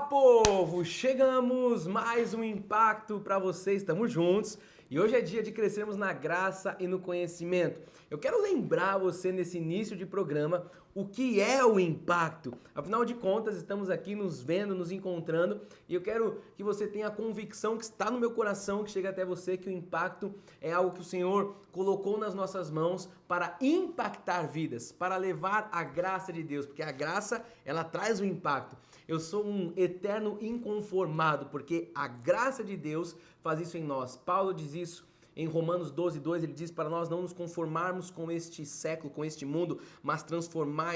Povo! Chegamos! Mais um impacto para vocês, estamos juntos e hoje é dia de crescermos na graça e no conhecimento. Eu quero lembrar você nesse início de programa o que é o impacto. Afinal de contas, estamos aqui nos vendo, nos encontrando e eu quero que você tenha a convicção que está no meu coração, que chega até você, que o impacto é algo que o Senhor colocou nas nossas mãos para impactar vidas, para levar a graça de Deus, porque a graça, ela traz o impacto. Eu sou um eterno inconformado, porque a graça de Deus faz isso em nós. Paulo diz isso em Romanos 12:2, ele diz para nós não nos conformarmos com este século, com este mundo, mas transformar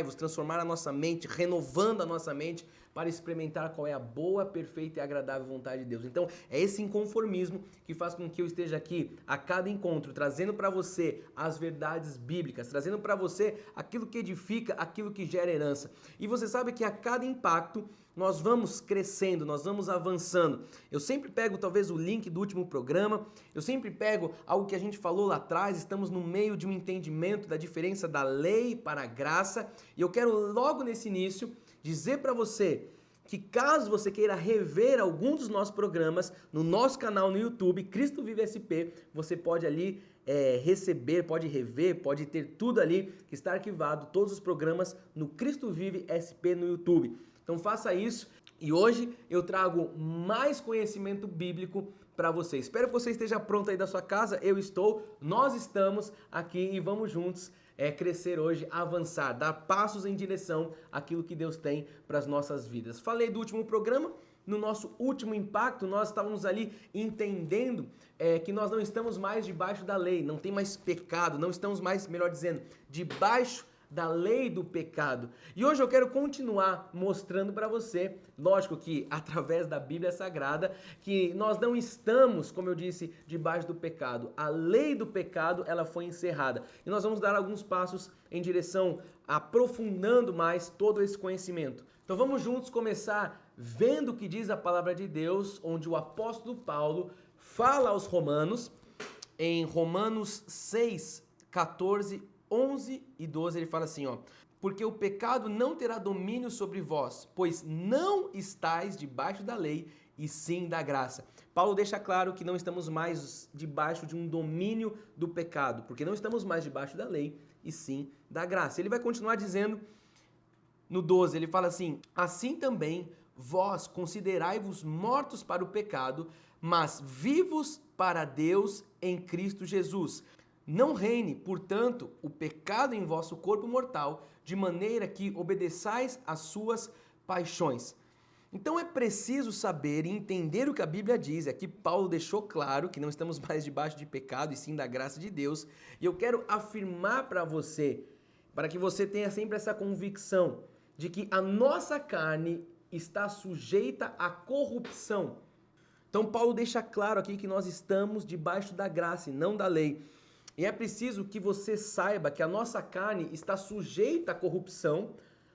a nossa mente, renovando a nossa mente para experimentar qual é a boa, perfeita e agradável vontade de Deus. Então, é esse inconformismo que faz com que eu esteja aqui a cada encontro, trazendo para você as verdades bíblicas, trazendo para você aquilo que edifica, aquilo que gera herança. E você sabe que a cada impacto nós vamos crescendo, nós vamos avançando. Eu sempre pego talvez o link do último programa, eu sempre pego algo que a gente falou lá atrás, estamos no meio de um entendimento da diferença da lei para a graça, e eu quero logo nesse início dizer para você que caso você queira rever algum dos nossos programas no nosso canal no YouTube, Cristo Vive SP, você pode ali receber, pode rever, pode ter tudo ali que está arquivado, todos os programas no Cristo Vive SP no YouTube. Então faça isso e hoje eu trago mais conhecimento bíblico para você. Espero que você esteja pronto aí da sua casa, eu estou, nós estamos aqui e vamos juntos crescer hoje, avançar, dar passos em direção àquilo que Deus tem para as nossas vidas. Falei do último programa, no nosso último impacto, nós estávamos ali entendendo que nós não estamos mais debaixo da lei, não tem mais pecado, não estamos mais, melhor dizendo, debaixo da lei do pecado. E hoje eu quero continuar mostrando para você, lógico que através da Bíblia Sagrada, que nós não estamos, como eu disse, debaixo do pecado. A lei do pecado, ela foi encerrada. E nós vamos dar alguns passos em direção, aprofundando mais todo esse conhecimento. Então vamos juntos começar vendo o que diz a palavra de Deus, onde o apóstolo Paulo fala aos romanos, em Romanos 6, 14, 11 e 12 ele fala assim, ó: porque o pecado não terá domínio sobre vós, pois não estáis debaixo da lei, e sim da graça. Paulo deixa claro que não estamos mais debaixo de um domínio do pecado, porque não estamos mais debaixo da lei, e sim da graça. Ele vai continuar dizendo no 12, ele fala assim: assim também vós considerai-vos mortos para o pecado, mas vivos para Deus em Cristo Jesus. Não reine, portanto, o pecado em vosso corpo mortal, de maneira que obedeçais às suas paixões. Então é preciso saber e entender o que a Bíblia diz. Aqui Paulo deixou claro que não estamos mais debaixo de pecado, e sim da graça de Deus. E eu quero afirmar para você, para que você tenha sempre essa convicção de que a nossa carne está sujeita à corrupção. Então Paulo deixa claro aqui que nós estamos debaixo da graça e não da lei. E é preciso que você saiba que a nossa carne está sujeita à corrupção,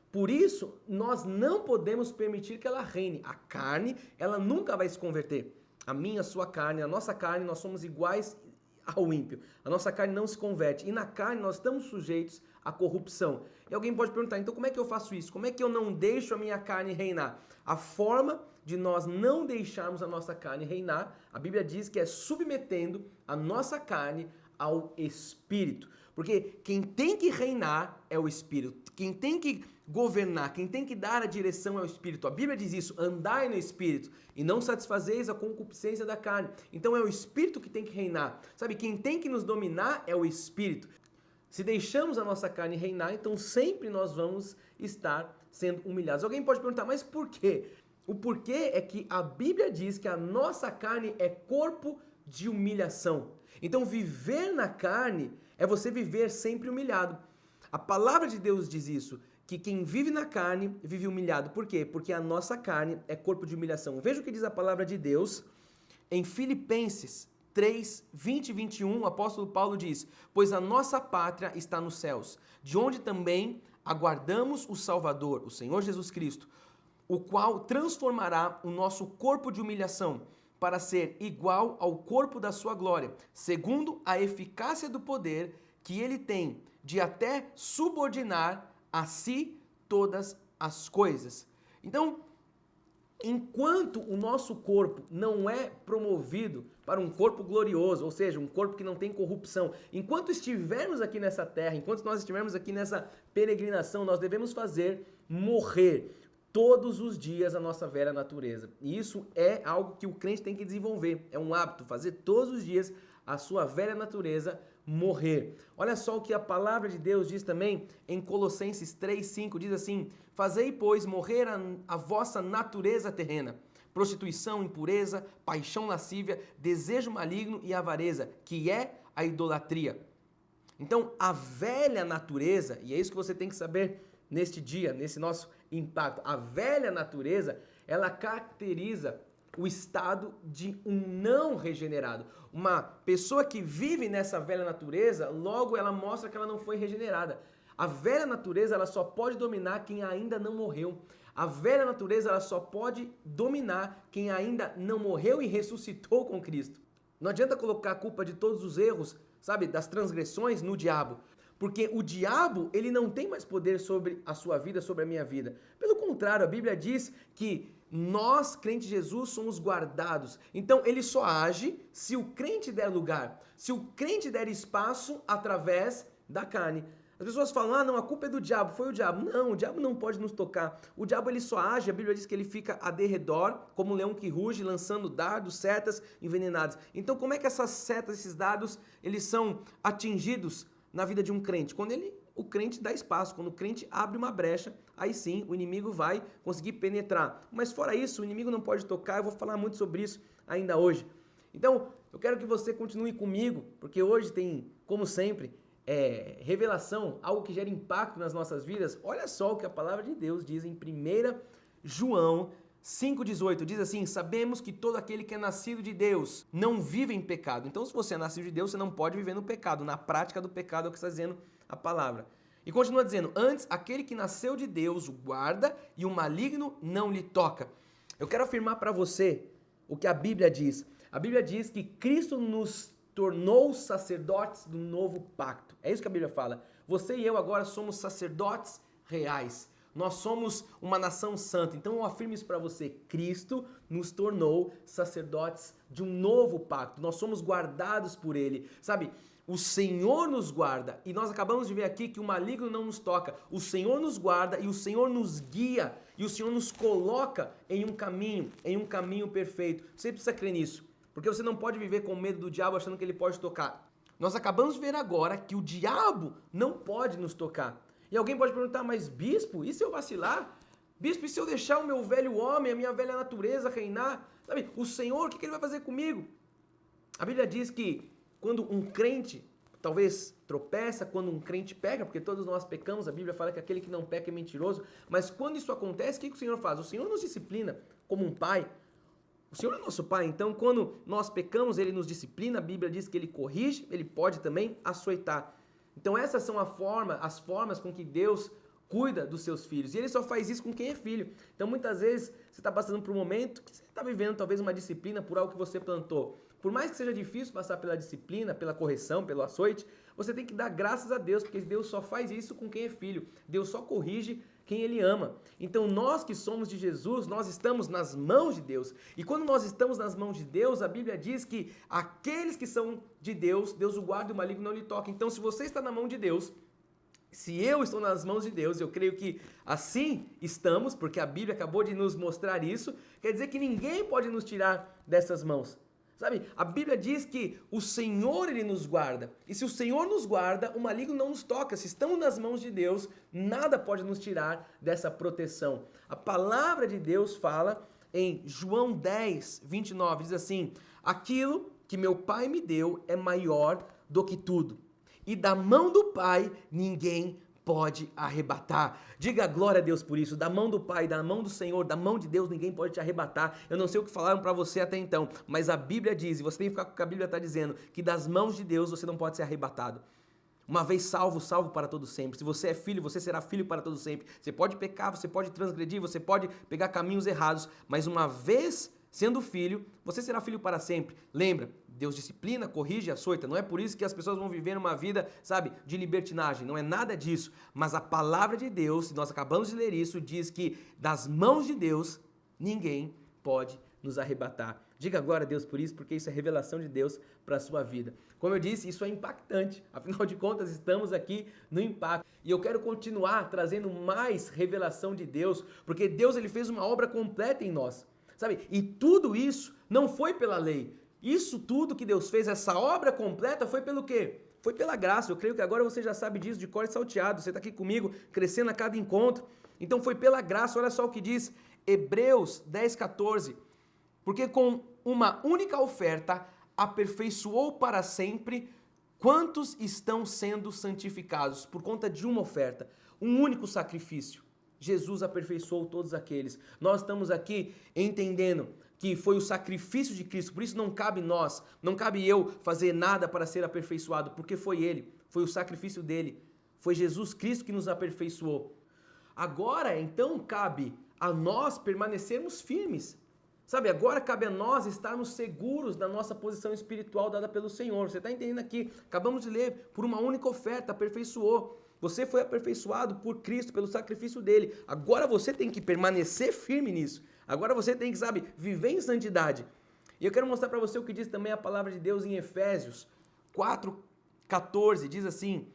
por isso nós não podemos permitir que ela reine. A carne, ela nunca vai se converter. A minha, a sua carne, a nossa carne, nós somos iguais ao ímpio. A nossa carne não se converte. E na carne nós estamos sujeitos à corrupção. E alguém pode perguntar, então como é que eu faço isso? Como é que eu não deixo a minha carne reinar? A forma de nós não deixarmos a nossa carne reinar, a Bíblia diz que é submetendo a nossa carne ao Espírito. Porque quem tem que reinar é o Espírito. Quem tem que governar, quem tem que dar a direção é o Espírito. A Bíblia diz isso: andai no Espírito e não satisfazeis a concupiscência da carne. Então é o Espírito que tem que reinar. Sabe, quem tem que nos dominar é o Espírito. Se deixamos a nossa carne reinar, então sempre nós vamos estar sendo humilhados. Alguém pode perguntar, mas por quê? O porquê é que a Bíblia diz que a nossa carne é corpo de humilhação. Então viver na carne é você viver sempre humilhado. A palavra de Deus diz isso, que quem vive na carne vive humilhado. Por quê? Porque a nossa carne é corpo de humilhação. Veja o que diz a palavra de Deus em Filipenses 3, 20 e 21, o apóstolo Paulo diz: pois a nossa pátria está nos céus, de onde também aguardamos o Salvador, o Senhor Jesus Cristo, o qual transformará o nosso corpo de humilhação para ser igual ao corpo da sua glória, segundo a eficácia do poder que ele tem de até subordinar a si todas as coisas. Então, enquanto o nosso corpo não é promovido para um corpo glorioso, ou seja, um corpo que não tem corrupção, enquanto estivermos aqui nessa terra, enquanto nós estivermos aqui nessa peregrinação, nós devemos fazer morrer todos os dias a nossa velha natureza. E isso é algo que o crente tem que desenvolver, é um hábito, fazer todos os dias a sua velha natureza morrer. Olha só o que a palavra de Deus diz também em Colossenses 3:5, diz assim: fazei, pois, morrer a vossa natureza terrena, prostituição, impureza, paixão lascívia, desejo maligno e avareza, que é a idolatria. Então, a velha natureza, e é isso que você tem que saber neste dia, nesse nosso impacto, a velha natureza, ela caracteriza o estado de um não regenerado. Uma pessoa que vive nessa velha natureza, logo ela mostra que ela não foi regenerada. A velha natureza, ela só pode dominar quem ainda não morreu. A velha natureza, ela só pode dominar quem ainda não morreu e ressuscitou com Cristo. Não adianta colocar a culpa de todos os erros, sabe, das transgressões no diabo. Porque o diabo, ele não tem mais poder sobre a sua vida, sobre a minha vida. Pelo contrário, a Bíblia diz que nós, crentes de Jesus, somos guardados. Então, ele só age se o crente der lugar, se o crente der espaço através da carne. As pessoas falam, ah, não, a culpa é do diabo, foi o diabo. Não, o diabo não pode nos tocar. O diabo, ele só age, a Bíblia diz que ele fica a derredor, como um leão que ruge, lançando dardos, setas envenenadas. Então, como é que essas setas, esses dardos, eles são atingidos na vida de um crente? Quando o crente dá espaço, quando o crente abre uma brecha, aí sim o inimigo vai conseguir penetrar. Mas fora isso, o inimigo não pode tocar, eu vou falar muito sobre isso ainda hoje. Então, eu quero que você continue comigo, porque hoje tem, como sempre, revelação, algo que gera impacto nas nossas vidas. Olha só o que a palavra de Deus diz em 1 João 5,18, diz assim: sabemos que todo aquele que é nascido de Deus não vive em pecado. Então, se você é nascido de Deus, você não pode viver no pecado. Na prática do pecado é o que está dizendo a palavra. E continua dizendo: antes, aquele que nasceu de Deus o guarda e o maligno não lhe toca. Eu quero afirmar para você o que a Bíblia diz. A Bíblia diz que Cristo nos tornou sacerdotes do novo pacto. É isso que a Bíblia fala. Você e eu agora somos sacerdotes reais. Nós somos uma nação santa. Então eu afirmo isso para você. Cristo nos tornou sacerdotes de um novo pacto. Nós somos guardados por Ele. Sabe, o Senhor nos guarda. E nós acabamos de ver aqui que o maligno não nos toca. O Senhor nos guarda e o Senhor nos guia. E o Senhor nos coloca em um caminho perfeito. Você precisa crer nisso. Porque você não pode viver com medo do diabo achando que ele pode tocar. Nós acabamos de ver agora que o diabo não pode nos tocar. E alguém pode perguntar, mas bispo, e se eu vacilar? Bispo, e se eu deixar o meu velho homem, a minha velha natureza reinar? Sabe, o Senhor, o que ele vai fazer comigo? A Bíblia diz que quando um crente, talvez tropeça, quando um crente peca, porque todos nós pecamos, a Bíblia fala que aquele que não peca é mentiroso, mas quando isso acontece, o que o Senhor faz? O Senhor nos disciplina como um pai. O Senhor é nosso Pai, então quando nós pecamos, Ele nos disciplina, a Bíblia diz que Ele corrige, Ele pode também açoitar. Então essas são as formas com que Deus cuida dos seus filhos. E Ele só faz isso com quem é filho. Então muitas vezes você está passando por um momento que você está vivendo talvez uma disciplina por algo que você plantou. Por mais que seja difícil passar pela disciplina, pela correção, pelo açoite, você tem que dar graças a Deus, porque Deus só faz isso com quem é filho. Deus só corrige quem Ele ama. Então nós que somos de Jesus, nós estamos nas mãos de Deus. E quando nós estamos nas mãos de Deus, a Bíblia diz que aqueles que são de Deus, Deus o guarda e o maligno não lhe toca. Então se você está na mão de Deus, se eu estou nas mãos de Deus, eu creio que assim estamos, porque a Bíblia acabou de nos mostrar isso, quer dizer que ninguém pode nos tirar dessas mãos. Sabe, a Bíblia diz que o Senhor, Ele nos guarda. E se o Senhor nos guarda, o maligno não nos toca. Se estamos nas mãos de Deus, nada pode nos tirar dessa proteção. A palavra de Deus fala em João 10, 29, diz assim: aquilo que meu Pai me deu é maior do que tudo. E da mão do Pai ninguém pode arrebatar. Diga glória a Deus por isso. Da mão do Pai, da mão do Senhor, da mão de Deus, ninguém pode te arrebatar. Eu não sei o que falaram para você até então, mas a Bíblia diz, e você tem que ficar com o que a Bíblia está dizendo, que das mãos de Deus você não pode ser arrebatado. Uma vez salvo, salvo para todo sempre. Se você é filho, você será filho para todo sempre. Você pode pecar, você pode transgredir, você pode pegar caminhos errados, mas uma vez sendo filho, você será filho para sempre. Lembra, Deus disciplina, corrige, açoita. Não é por isso que as pessoas vão viver uma vida, sabe, de libertinagem. Não é nada disso. Mas a palavra de Deus, e nós acabamos de ler isso, diz que das mãos de Deus ninguém pode nos arrebatar. Diga glória a Deus por isso, porque isso é revelação de Deus para a sua vida. Como eu disse, isso é impactante. Afinal de contas, estamos aqui no Impacto. E eu quero continuar trazendo mais revelação de Deus, porque Deus ele fez uma obra completa em nós. Sabe? E tudo isso não foi pela lei. Isso tudo que Deus fez, essa obra completa, foi pelo quê? Foi pela graça. Eu creio que agora você já sabe disso de cor e salteado. Você está aqui comigo, crescendo a cada encontro. Então foi pela graça. Olha só o que diz Hebreus 10:14. Porque com uma única oferta aperfeiçoou para sempre quantos estão sendo santificados. Por conta de uma oferta, um único sacrifício. Jesus aperfeiçoou todos aqueles. Nós estamos aqui entendendo que foi o sacrifício de Cristo, por isso não cabe nós, não cabe eu fazer nada para ser aperfeiçoado, porque foi Ele, foi o sacrifício dele, foi Jesus Cristo que nos aperfeiçoou. Agora, então, cabe a nós permanecermos firmes, sabe? Agora cabe a nós estarmos seguros da nossa posição espiritual dada pelo Senhor. Você está entendendo aqui? Acabamos de ler, por uma única oferta, aperfeiçoou. Você foi aperfeiçoado por Cristo, pelo sacrifício dele. Agora você tem que permanecer firme nisso. Agora você tem que, sabe, viver em santidade. E eu quero mostrar para você o que diz também a palavra de Deus em Efésios 4:14. Diz assim: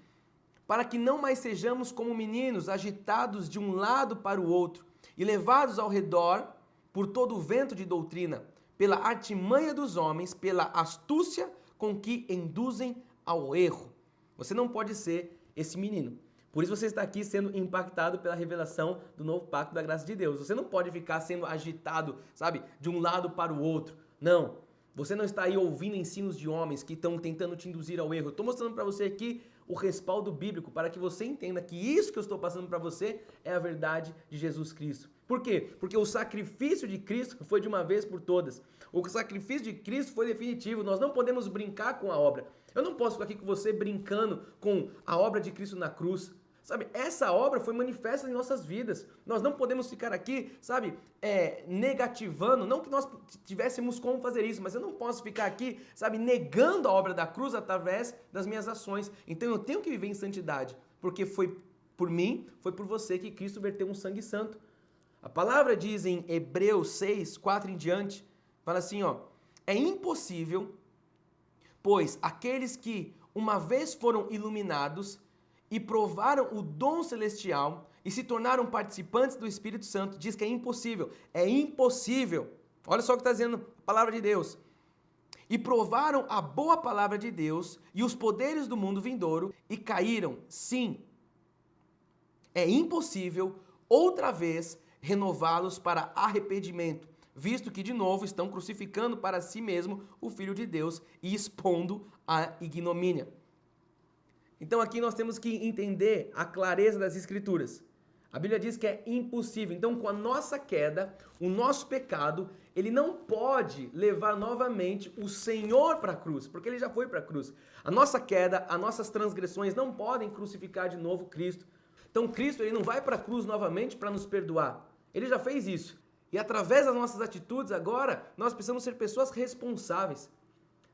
para que não mais sejamos como meninos, agitados de um lado para o outro e levados ao redor por todo o vento de doutrina, pela artimanha dos homens, pela astúcia com que induzem ao erro. Você não pode ser esse menino. Por isso você está aqui sendo impactado pela revelação do novo pacto da graça de Deus. Você não pode ficar sendo agitado, sabe, de um lado para o outro. Não. Você não está aí ouvindo ensinos de homens que estão tentando te induzir ao erro. Eu estou mostrando para você aqui o respaldo bíblico para que você entenda que isso que eu estou passando para você é a verdade de Jesus Cristo. Por quê? Porque o sacrifício de Cristo foi de uma vez por todas. O sacrifício de Cristo foi definitivo. Nós não podemos brincar com a obra. Eu não posso ficar aqui com você brincando com a obra de Cristo na cruz. Sabe, essa obra foi manifesta em nossas vidas. Nós não podemos ficar aqui, sabe, negativando, não que nós tivéssemos como fazer isso, mas eu não posso ficar aqui, sabe, negando a obra da cruz através das minhas ações. Então eu tenho que viver em santidade, porque foi por mim, foi por você que Cristo verteu um sangue santo. A palavra diz em Hebreus 6:4 em diante, fala assim, ó: é impossível, pois aqueles que uma vez foram iluminados e provaram o dom celestial e se tornaram participantes do Espírito Santo, diz que é impossível. É impossível. Olha só o que está dizendo a palavra de Deus. E provaram a boa palavra de Deus e os poderes do mundo vindouro e caíram. Sim, é impossível outra vez renová-los para arrependimento, visto que de novo estão crucificando para si mesmo o Filho de Deus e expondo a ignomínia. Então aqui nós temos que entender a clareza das Escrituras. A Bíblia diz que é impossível. Então, com a nossa queda, o nosso pecado, ele não pode levar novamente o Senhor para a cruz, porque ele já foi para a cruz. A nossa queda, as nossas transgressões não podem crucificar de novo Cristo. Então, Cristo ele não vai para a cruz novamente para nos perdoar. Ele já fez isso. E através das nossas atitudes agora, nós precisamos ser pessoas responsáveis.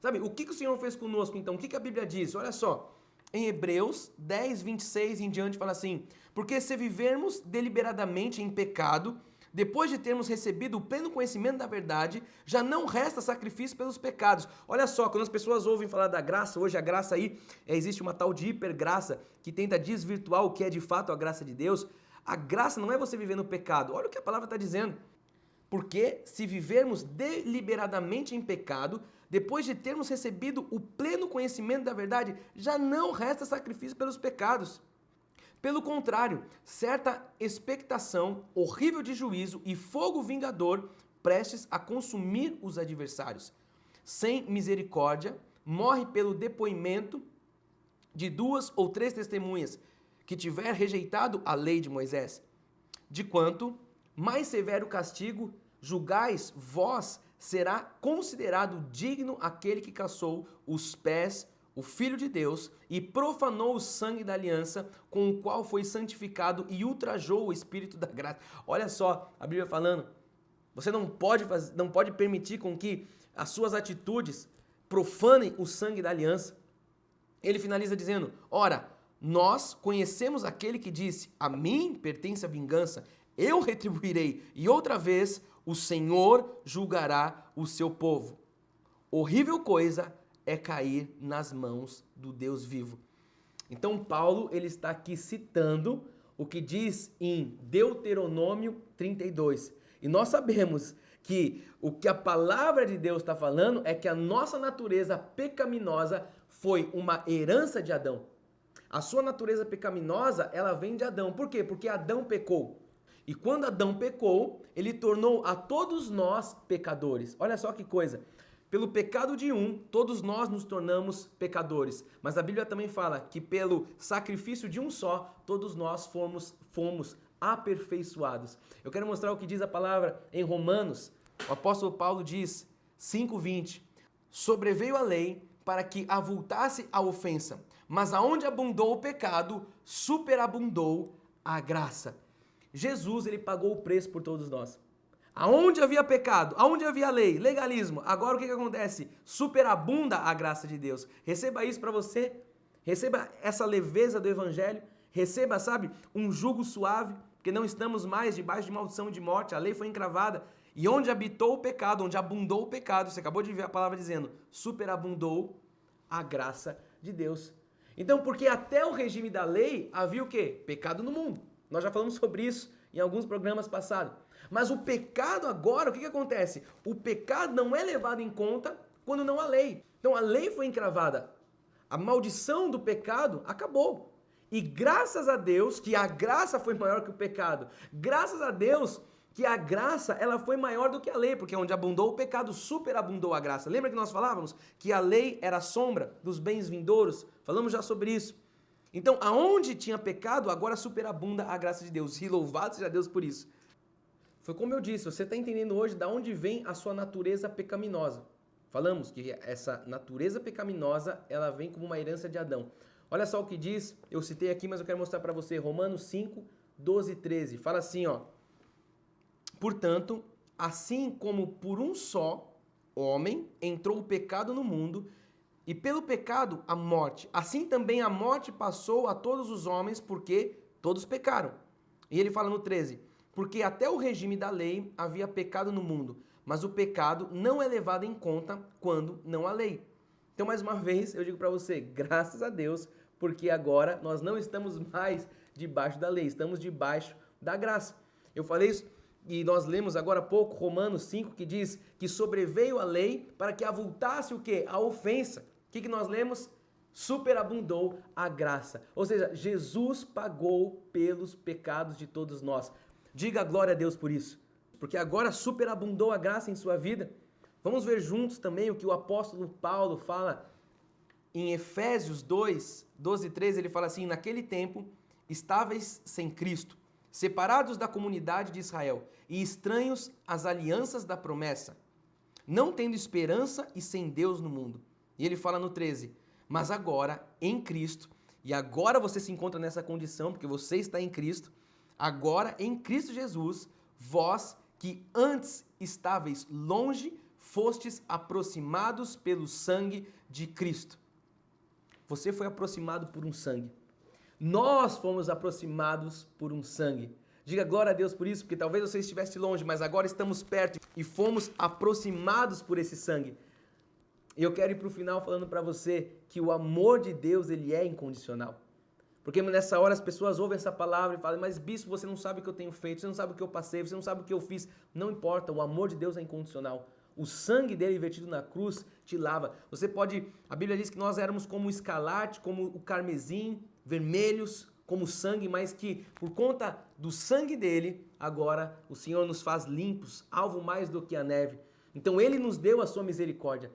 Sabe, o que o Senhor fez conosco então? O que a Bíblia diz? Olha só. Em Hebreus 10:26 em diante fala assim: porque se vivermos deliberadamente em pecado, depois de termos recebido o pleno conhecimento da verdade, já não resta sacrifício pelos pecados. Olha só, quando as pessoas ouvem falar da graça, hoje a graça aí, existe uma tal de hipergraça que tenta desvirtuar o que é de fato a graça de Deus. A graça não é você viver no pecado. Olha o que a palavra está dizendo. Porque se vivermos deliberadamente em pecado, depois de termos recebido o pleno conhecimento da verdade, já não resta sacrifício pelos pecados. Pelo contrário, certa expectação horrível de juízo e fogo vingador prestes a consumir os adversários. Sem misericórdia, morre pelo depoimento de 2 ou 3 testemunhas que tiver rejeitado a lei de Moisés. De quanto mais severo castigo julgais vós, será considerado digno aquele que calçou os pés, o Filho de Deus, e profanou o sangue da aliança, com o qual foi santificado e ultrajou o Espírito da graça. Olha só a Bíblia falando, você não pode permitir com que as suas atitudes profanem o sangue da aliança. Ele finaliza dizendo: ora, nós conhecemos aquele que disse: a mim pertence a vingança, eu retribuirei, e outra vez o Senhor julgará o seu povo. Horrível coisa é cair nas mãos do Deus vivo. Então Paulo, ele está aqui citando o que diz em Deuteronômio 32. E nós sabemos que o que a palavra de Deus está falando é que a nossa natureza pecaminosa foi uma herança de Adão. A sua natureza pecaminosa, ela vem de Adão. Por quê? Porque Adão pecou. E quando Adão pecou, ele tornou a todos nós pecadores. Olha só que coisa. Pelo pecado de um, todos nós nos tornamos pecadores. Mas a Bíblia também fala que pelo sacrifício de um só, todos nós fomos aperfeiçoados. Eu quero mostrar o que diz a palavra em Romanos. O apóstolo Paulo diz, 5:20, sobreveio a lei para que avultasse a ofensa, mas aonde abundou o pecado, superabundou a graça. Jesus, ele pagou o preço por todos nós. Aonde havia pecado, aonde havia lei, legalismo, agora o que acontece? Superabunda a graça de Deus. Receba isso para você, receba essa leveza do evangelho, receba, sabe, um jugo suave, porque não estamos mais debaixo de maldição e de morte, a lei foi encravada. E onde habitou o pecado, onde abundou o pecado, você acabou de ver a palavra dizendo, superabundou a graça de Deus. Então, porque até o regime da lei havia o quê? Pecado no mundo. Nós já falamos sobre isso em alguns programas passados. Mas o pecado agora, o que acontece? O pecado não é levado em conta quando não há lei. Então a lei foi encravada. A maldição do pecado acabou. E graças a Deus que a graça foi maior que o pecado. Graças a Deus que a graça ela foi maior do que a lei, porque onde abundou o pecado, superabundou a graça. Lembra que nós falávamos que a lei era a sombra dos bens vindouros? Falamos já sobre isso. Então, aonde tinha pecado, agora superabunda a graça de Deus. E louvado seja Deus por isso. Foi como eu disse, você está entendendo hoje de onde vem a sua natureza pecaminosa. Falamos que essa natureza pecaminosa, ela vem como uma herança de Adão. Olha só o que diz, eu citei aqui, mas eu quero mostrar para você, Romanos 5, 12 e 13. Fala assim, ó. Portanto, assim como por um só homem entrou o pecado no mundo, e pelo pecado a morte, assim também a morte passou a todos os homens, porque todos pecaram. E ele fala no 13, porque até o regime da lei havia pecado no mundo, mas o pecado não é levado em conta quando não há lei. Então, mais uma vez, eu digo para você, graças a Deus, porque agora nós não estamos mais debaixo da lei, estamos debaixo da graça. Eu falei isso e nós lemos agora há pouco Romanos 5, que diz que sobreveio a lei para que avultasse o quê? A ofensa. O que nós lemos? Superabundou a graça. Ou seja, Jesus pagou pelos pecados de todos nós. Diga glória a Deus por isso. Porque agora superabundou a graça em sua vida. Vamos ver juntos também o que o apóstolo Paulo fala em Efésios 2, 12 e 13. Ele fala assim, naquele tempo estáveis sem Cristo, separados da comunidade de Israel e estranhos às alianças da promessa, não tendo esperança e sem Deus no mundo. E ele fala no 13, mas agora em Cristo, e agora você se encontra nessa condição, porque você está em Cristo, agora em Cristo Jesus, vós que antes estáveis longe, fostes aproximados pelo sangue de Cristo. Você foi aproximado por um sangue. Nós fomos aproximados por um sangue. Diga glória a Deus por isso, porque talvez você estivesse longe, mas agora estamos perto e fomos aproximados por esse sangue. E eu quero ir para o final falando para você que o amor de Deus, ele é incondicional. Porque nessa hora as pessoas ouvem essa palavra e falam, mas bispo, você não sabe o que eu tenho feito, você não sabe o que eu passei, você não sabe o que eu fiz. Não importa, o amor de Deus é incondicional. O sangue dele vertido na cruz te lava. Você pode, a Bíblia diz que nós éramos como o escarlate, como o carmesim, vermelhos, como sangue, mas que por conta do sangue dele, agora o Senhor nos faz limpos, alvo mais do que a neve. Então ele nos deu a sua misericórdia.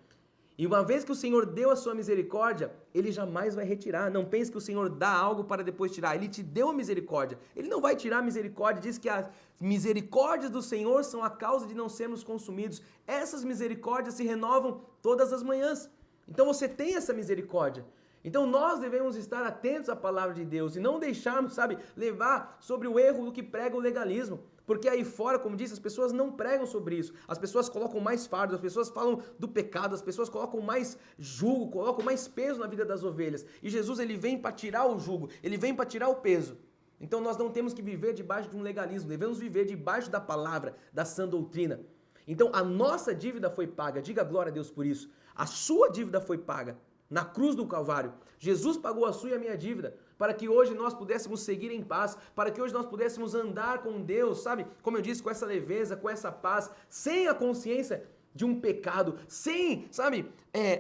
E uma vez que o Senhor deu a sua misericórdia, ele jamais vai retirar. Não pense que o Senhor dá algo para depois tirar. Ele te deu a misericórdia. Ele não vai tirar a misericórdia. Diz que as misericórdias do Senhor são a causa de não sermos consumidos. Essas misericórdias se renovam todas as manhãs. Então você tem essa misericórdia. Então nós devemos estar atentos à palavra de Deus e não deixarmos, levar sobre o erro do que prega o legalismo. Porque aí fora, como disse, as pessoas não pregam sobre isso. As pessoas colocam mais fardo, as pessoas falam do pecado, as pessoas colocam mais jugo, colocam mais peso na vida das ovelhas. E Jesus, ele vem para tirar o jugo, ele vem para tirar o peso. Então nós não temos que viver debaixo de um legalismo, devemos viver debaixo da palavra, da sã doutrina. Então a nossa dívida foi paga, diga glória a Deus por isso. A sua dívida foi paga na cruz do Calvário. Jesus pagou a sua e a minha dívida, para que hoje nós pudéssemos seguir em paz, para que hoje nós pudéssemos andar com Deus, sabe? Como eu disse, com essa leveza, com essa paz, sem a consciência de um pecado, sem, sabe,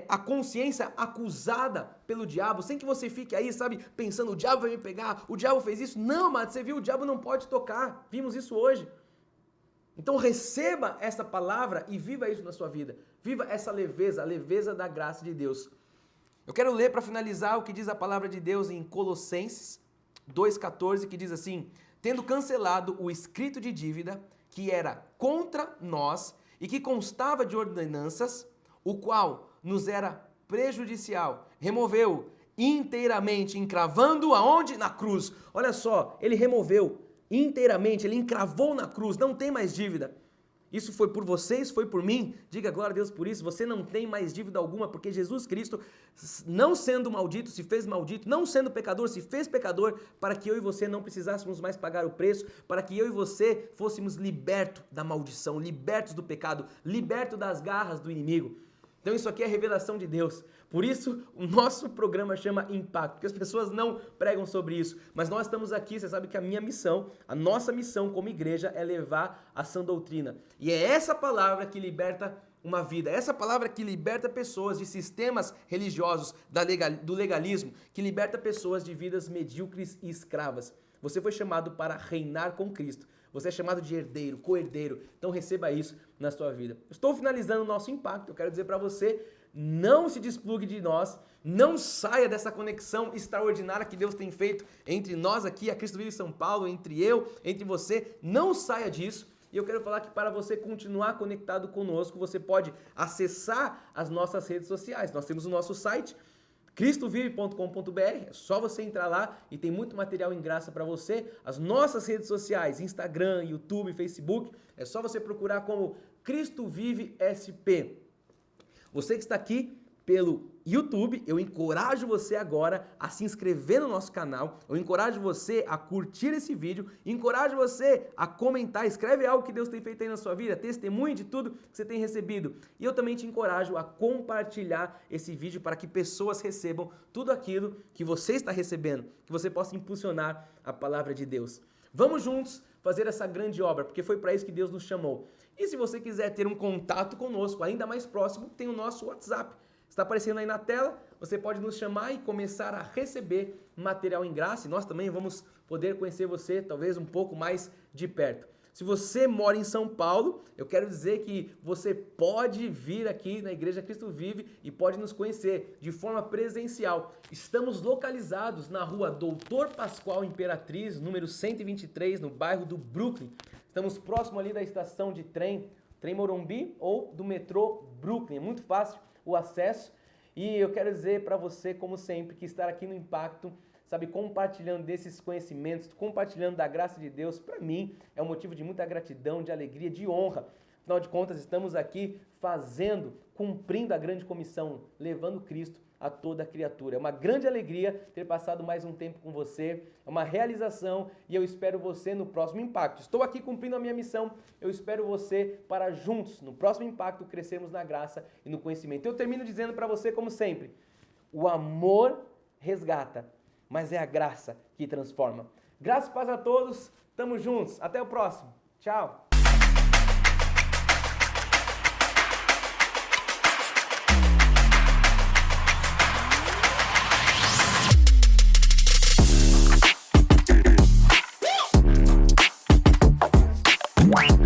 a consciência acusada pelo diabo, sem que você fique aí, sabe, pensando, o diabo vai me pegar, o diabo fez isso. Não, amado, você viu, o diabo não pode tocar. Vimos isso hoje. Então receba essa palavra e viva isso na sua vida. Viva essa leveza, a leveza da graça de Deus. Eu quero ler para finalizar o que diz a palavra de Deus em Colossenses 2,14, que diz assim: tendo cancelado o escrito de dívida que era contra nós e que constava de ordenanças, o qual nos era prejudicial, removeu inteiramente, encravando aonde? Na cruz. Olha só, ele removeu inteiramente, ele encravou na cruz, não tem mais dívida. Isso foi por vocês, foi por mim. Diga glória a Deus por isso. Você não tem mais dívida alguma, porque Jesus Cristo, não sendo maldito, se fez maldito, não sendo pecador, se fez pecador, para que eu e você não precisássemos mais pagar o preço, para que eu e você fôssemos libertos da maldição, libertos do pecado, libertos das garras do inimigo. Então isso aqui é a revelação de Deus. Por isso o nosso programa chama Impacto, porque as pessoas não pregam sobre isso. Mas nós estamos aqui, você sabe que a minha missão, a nossa missão como igreja é levar a sã doutrina. E é essa palavra que liberta uma vida, é essa palavra que liberta pessoas de sistemas religiosos, do legalismo, que liberta pessoas de vidas medíocres e escravas. Você foi chamado para reinar com Cristo. Você é chamado de herdeiro, co-herdeiro. Então receba isso na sua vida. Estou finalizando o nosso impacto. Eu quero dizer para você, não se desplugue de nós. Não saia dessa conexão extraordinária que Deus tem feito entre nós aqui, a Cristo Vive São Paulo, entre eu, entre você. Não saia disso. E eu quero falar que para você continuar conectado conosco, você pode acessar as nossas redes sociais. Nós temos o nosso site, cristovive.com.br, é só você entrar lá e tem muito material em graça para você. As nossas redes sociais, Instagram, YouTube, Facebook, é só você procurar como Cristo Vive SP. Você que está aqui pelo YouTube, eu encorajo você agora a se inscrever no nosso canal, eu encorajo você a curtir esse vídeo, encorajo você a comentar, escreve algo que Deus tem feito aí na sua vida, testemunhe de tudo que você tem recebido. E eu também te encorajo a compartilhar esse vídeo para que pessoas recebam tudo aquilo que você está recebendo, que você possa impulsionar a palavra de Deus. Vamos juntos fazer essa grande obra, porque foi para isso que Deus nos chamou. E se você quiser ter um contato conosco ainda mais próximo, tem o nosso WhatsApp. Está aparecendo aí na tela, você pode nos chamar e começar a receber material em graça e nós também vamos poder conhecer você talvez um pouco mais de perto. Se você mora em São Paulo, eu quero dizer que você pode vir aqui na Igreja Cristo Vive e pode nos conhecer de forma presencial. Estamos localizados na rua Doutor Pascoal Imperatriz, número 123, no bairro do Brooklyn. Estamos próximo ali da estação de trem Morumbi ou do metrô Brooklyn. É muito fácil o acesso e eu quero dizer para você, como sempre, que estar aqui no Impacto, sabe, compartilhando desses conhecimentos, compartilhando da graça de Deus, para mim é um motivo de muita gratidão, de alegria, de honra. Afinal de contas, estamos aqui cumprindo a grande comissão, levando Cristo a toda a criatura. É uma grande alegria ter passado mais um tempo com você, é uma realização e eu espero você no próximo Impacto. Estou aqui cumprindo a minha missão, eu espero você para juntos, no próximo Impacto, crescermos na graça e no conhecimento. Eu termino dizendo para você, como sempre, o amor resgata, mas é a graça que transforma. Graça e paz a todos, tamo juntos, até o próximo, tchau! Wow.